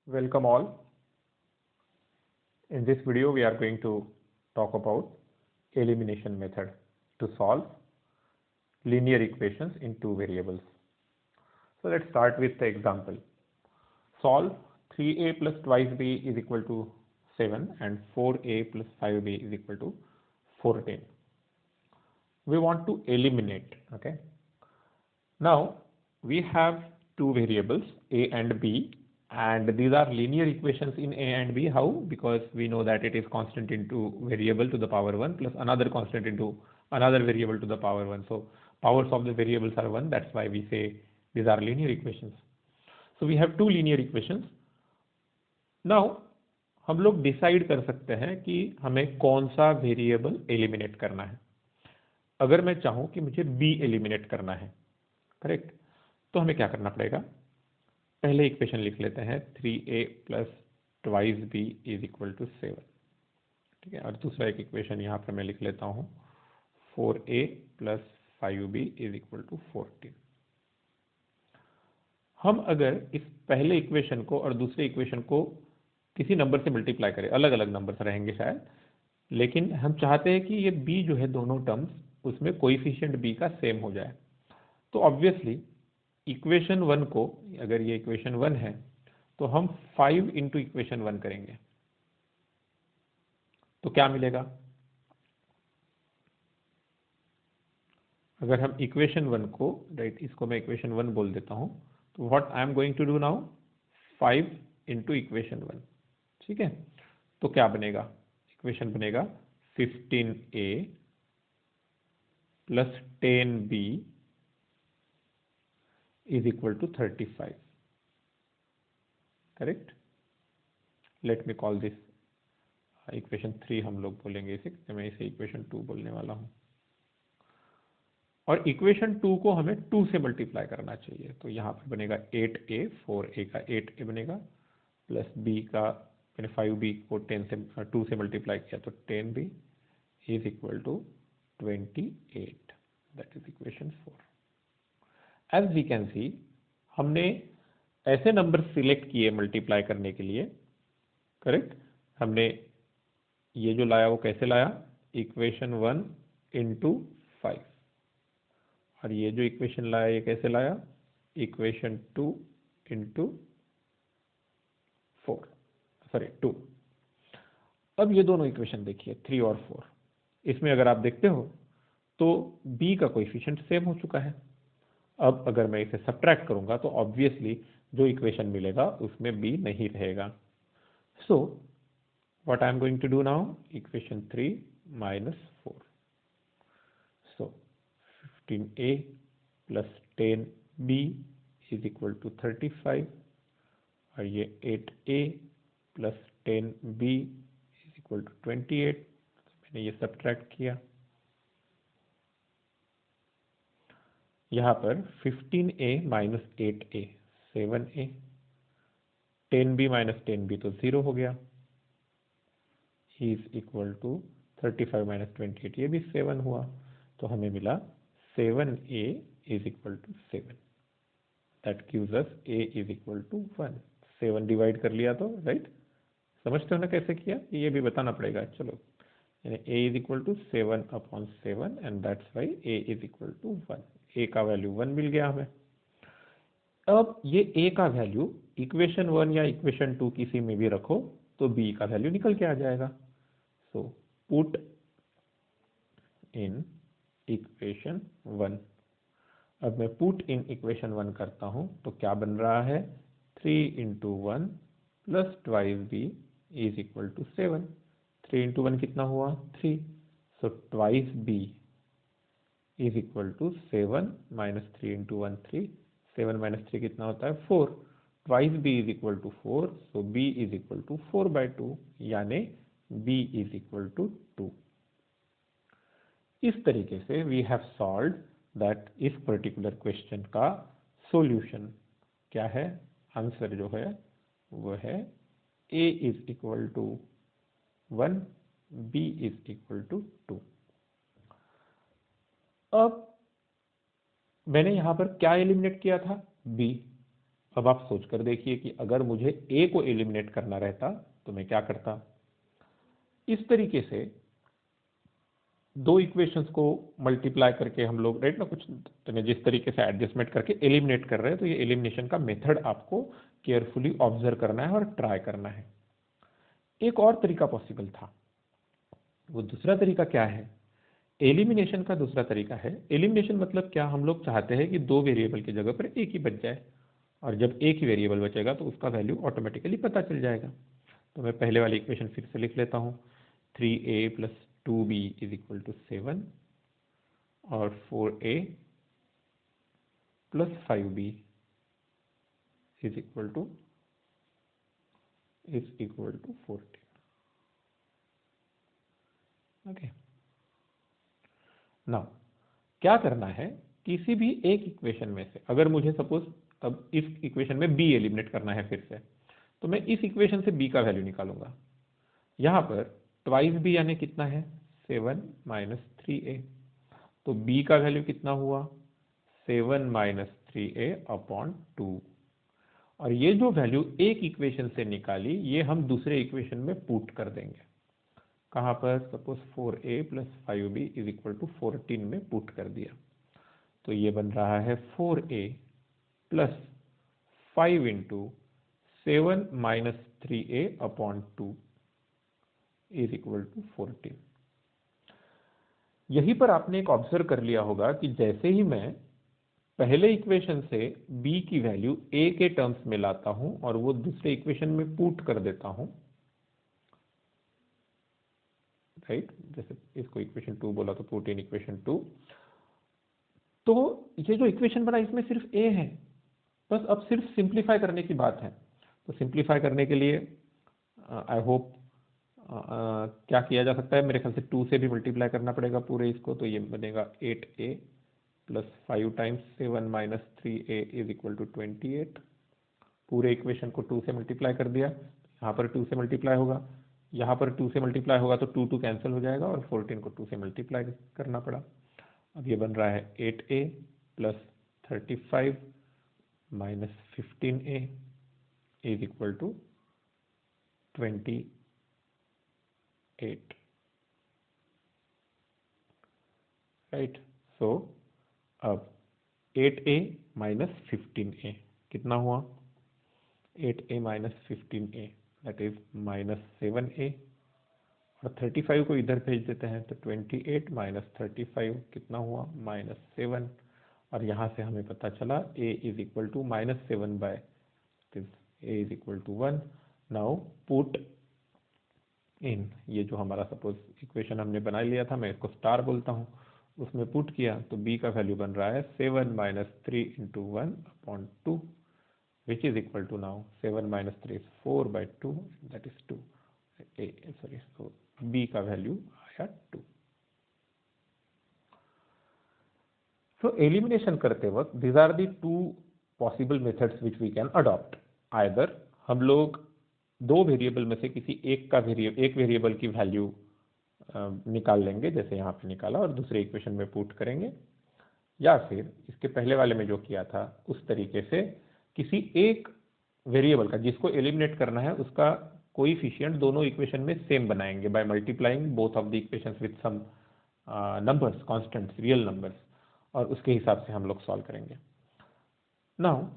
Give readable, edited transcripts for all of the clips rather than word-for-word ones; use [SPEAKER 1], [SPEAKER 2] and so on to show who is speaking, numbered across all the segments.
[SPEAKER 1] Welcome all. In this video, we are going to talk about elimination method to solve linear equations in two variables. So let's start with the example. Solve 3a plus twice b is equal to 7 and 4a plus 5b is equal to 14. We want to eliminate, okay? Now we have two variables a and b, and these are linear equations in a and b. How? Because we know that it is constant into variable to the power 1 plus another constant into another variable to the power 1. So powers of the variables are 1. That's why we say these are linear equations. So we have two linear equations. Now हम लोग decide कर सकते हैं कि हमें कौन सा variable eliminate करना है. अगर मैं चाहूं कि मुझे b एलिमिनेट करना है, करेक्ट, तो हमें क्या करना पड़ेगा? पहले इक्वेशन लिख लेते हैं 3a plus twice B is equal to 7. ठीक है, और दूसरा एक इक्वेशन यहाँ पर मैं लिख लेता हूँ 4a plus 5b is equal to 14. हम अगर इस पहले इक्वेशन को और दूसरे इक्वेशन को किसी नंबर से मल्टीप्लाई करें, अलग अलग नंबर रहेंगे शायद, लेकिन हम चाहते हैं कि ये b जो है दोनों टर्म्स उसमें कोएफिशिएंट b का सेम हो जाए. तो ऑब्वियसली इक्वेशन 1 को, अगर ये इक्वेशन 1 है तो हम 5 इंटू इक्वेशन 1 करेंगे तो क्या मिलेगा? अगर हम इक्वेशन 1 को, राइट, इसको मैं इक्वेशन 1 बोल देता हूं, तो what I am going to do now, 5 into equation 1. ठीक है, तो क्या बनेगा? इक्वेशन बनेगा 15a plus 10b is equal to 35. Correct? Let me call this equation 3 हम लोग बोलेंगे इसे, मैं इसे इक्वेशन 2 बोलने वाला हूं. और इक्वेशन 2 को हमें 2 से मल्टीप्लाई करना चाहिए. तो यहाँ पर बनेगा 8a, 4a का 8a बनेगा, प्लस b का, मैंने 5b को 2 से मल्टीप्लाई किया तो 10b is equal to 28. That is equation 4. As we can see, हमने ऐसे नंबर सिलेक्ट किए मल्टीप्लाई करने के लिए, करेक्ट. हमने ये जो लाया वो कैसे लाया? Equation 1 into 5. और ये जो इक्वेशन लाया ये कैसे लाया? Equation 2 into 4, sorry 2. अब ये दोनों इक्वेशन देखिए 3 और 4. इसमें अगर आप देखते हो तो b का कोएफिशिएंट सेम हो चुका है. अब अगर मैं इसे सब्ट्रैक्ट करूंगा तो ऑब्वियसली जो इक्वेशन मिलेगा उसमें b नहीं रहेगा. So what I am going to do now, equation 3 minus 4. So 15a plus 10b is equal to 35, और ये 8a plus 10b is equal to 28. मैंने ये सब्ट्रैक्ट किया. यहाँ पर 15a minus 8a 7a, 10b minus 10b तो 0 हो गया, इज इक्वल टू 35 माइनस 28, ये भी 7 हुआ. तो हमें मिला 7a is equal to 7. That gives us a is equal to 1. 7 divide कर लिया तो, राइट, समझते हो ना कैसे किया? ये भी बताना पड़ेगा. चलो, यानी a is equal to 7 upon 7 and that's why a is equal to 1. a का वैल्यू 1 मिल गया हमें. अब ये a का वैल्यू इक्वेशन 1 या इक्वेशन 2 किसी में भी रखो तो b का वैल्यू निकल के आ जाएगा. So put in equation 1. अब मैं पुट इन इक्वेशन 1 करता हूं तो क्या बन रहा है? 3 into 1 plus twice b is equal to 7. 3 into 1 कितना हुआ? 3. So twice b is equal to 7 minus 3 into 1 3. 7 minus 3 कितना होता है? 4. Twice b is equal to 4. So b is equal to 4/2, यानी b इज इक्वल टू 2. इस तरीके से we have solved that इस पर्टिकुलर क्वेश्चन का सॉल्यूशन क्या है? आंसर जो है वो है a is equal to 1, b is equal to 2. अब मैंने यहां पर क्या एलिमिनेट किया था? b. अब आप सोच कर देखिए कि अगर मुझे a को एलिमिनेट करना रहता तो मैं क्या करता। इस तरीके से दो इक्वेशंस को मल्टीप्लाई करके हम लोग राइट ना कुछ जिस तरीके से एडजस्टमेंट करके एलिमिनेट कर रहे हैं, तो ये एलिमिनेशन का मेथड आपको केयरफुली ऑब्जर्व करना है और ट्राई करना है। एक और तरीका पॉसिबल था। वो दूसरा तरीका क्या है? एलिमिनेशन का दूसरा तरीका है, एलिमिनेशन मतलब क्या, हम लोग चाहते हैं कि दो वेरिएबल की जगह पर एक ही बच जाए, और जब एक ही वेरिएबल बचेगा तो उसका वैल्यू ऑटोमेटिकली पता चल जाएगा। तो मैं पहले वाली इक्वेशन फिर से लिख लेता हूँ, 3a plus 2b is equal to 7 और 4a plus 5b is equal to 14। Okay, now क्या करना है, किसी भी एक इक्वेशन में से अगर मुझे सपोज अब इस इक्वेशन में b एलिमिनेट करना है फिर से, तो मैं इस इक्वेशन से b का वैल्यू निकालूंगा। यहाँ पर ट्वाइस b यानी कितना है, 7 माइनस 3a, तो b का वैल्यू कितना हुआ, 7 माइनस 3a अपॉन 2। और ये जो वैल्यू एक इक्वेशन से निकाली ये हम दूसरे इक्वेशन में पुट कर देंगे। कहाँ पर, suppose 4a plus 5b is equal to 14 में पुट कर दिया, तो ये बन रहा है 4a plus 5 into 7 minus 3a upon 2 is equal to 14। यहीं पर आपने एक ऑब्जर्व कर लिया होगा कि जैसे ही मैं पहले इक्वेशन से b की वैल्यू a के टर्म्स में लाता हूं और वो दूसरे इक्वेशन में पुट कर देता हूं, राइट, जैसे इसको इक्वेशन 2 बोला तो पुट इन इक्वेशन 2, तो ये जो इक्वेशन बना इसमें सिर्फ a है, बस अब सिर्फ सिंप्लीफाई करने की बात है। तो सिंप्लीफाई करने के लिए आई होप क्या किया जा सकता है, मेरे ख्याल से 2 से भी मल्टीप्लाई करना पड़ेगा पूरे इसको, तो ये बनेगा 8a plus 5 times 7 minus 3a is equal to 28। पूरे इक्वेशन को 2 से मल्टीप्लाई कर दिया, यहाँ पर 2 से मल्टीप्लाई होगा, यहाँ पर 2 से मल्टीप्लाई होगा तो 2 कैंसिल हो जाएगा और 14 को 2 से मल्टीप्लाई करना पड़ा। अब ये बन रहा है 8a plus 35 minus 15a is equal to 28, right. So अब 8a माइनस 15a कितना हुआ, 8a minus 15a that is minus 7a, और 35 को इधर भेज देते हैं तो 28 माइनस 35 कितना हुआ, माइनस 7, और यहाँ से हमें पता चला a is equal to minus 7 by a is equal to 1। Now put in, ये जो हमारा सपोज इक्वेशन हमने बना लिया था, मैं इसको स्टार बोलता हूँ, उसमें पुट किया तो b का वैल्यू बन रहा है 7 minus 3 into 1 upon 2 which is equal to now 7 minus 3 is 4 by 2, that is 2, sorry, so b का वैल्यू आया 2। so elimination करते वक्त these are the two possible methods which we can adopt, either हम लोग दो वेरिएबल में से किसी एक वेरिएबल की वैल्यू निकाल लेंगे जैसे यहाँ पे निकाला और दूसरे इक्वेशन में पुट करेंगे, या फिर इसके पहले वाले में जो किया था उस तरीके से किसी एक वेरिएबल का जिसको एलिमिनेट करना है उसका कोएफिशिएंट दोनों इक्वेशन में सेम बनाएंगे by multiplying both of the equations with some numbers, constants, real numbers, और उसके हिसाब से हम लोग सॉल्व करेंगे। Now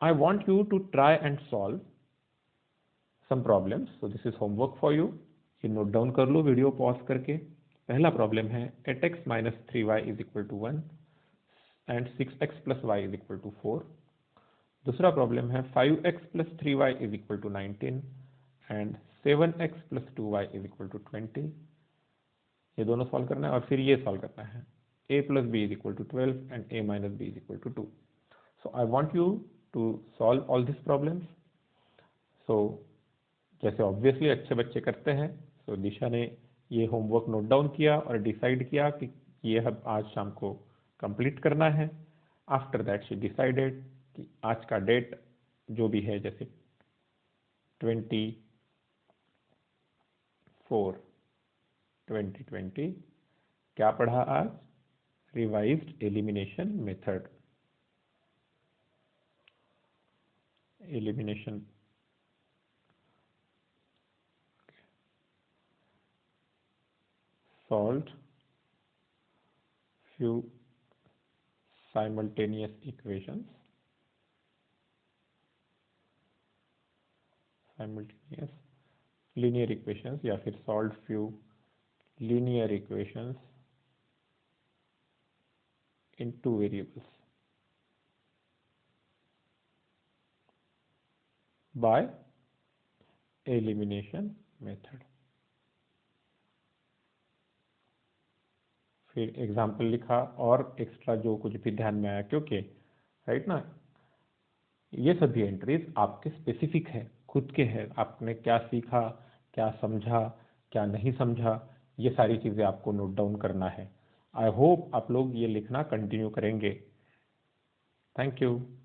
[SPEAKER 1] I want you to try and solve some problems, so this is homework for you. ये नोट डाउन कर लो वीडियो पॉज करके। पहला प्रॉब्लम है 8x minus 3y is equal to 1 and 6x plus y is equal to 4। दूसरा problem है 5x plus 3y is equal to 19 and 7x plus 2y is equal to 20। ये दोनों solve करना है और फिर ये सॉल्व करना है a plus b is equal to 12 and a minus b is equal to 2। So I want you to solve all this problems. So जैसे ऑब्वियसली अच्छे बच्चे करते हैं, सो दिशा ने ये होमवर्क नोट डाउन किया और डिसाइड किया कि ये हम आज शाम को कंप्लीट करना है। आफ्टर दैट शी डिसाइडेड कि आज का डेट जो भी है जैसे 24/2020 क्या पढ़ा आज, revised elimination method. elimination. Solved few simultaneous equations, simultaneous linear equations, या फिर solved few linear equations in two variables by elimination method. फिर एग्जाम्पल लिखा और एक्स्ट्रा जो कुछ भी ध्यान में आया, क्योंकि राइट ना, ये सभी एंट्रीज आपके स्पेसिफिक है, खुद के हैं। आपने क्या सीखा, क्या समझा, क्या नहीं समझा, ये सारी चीज़ें आपको नोट डाउन करना है। आई होप आप लोग ये लिखना कंटिन्यू करेंगे। Thank you.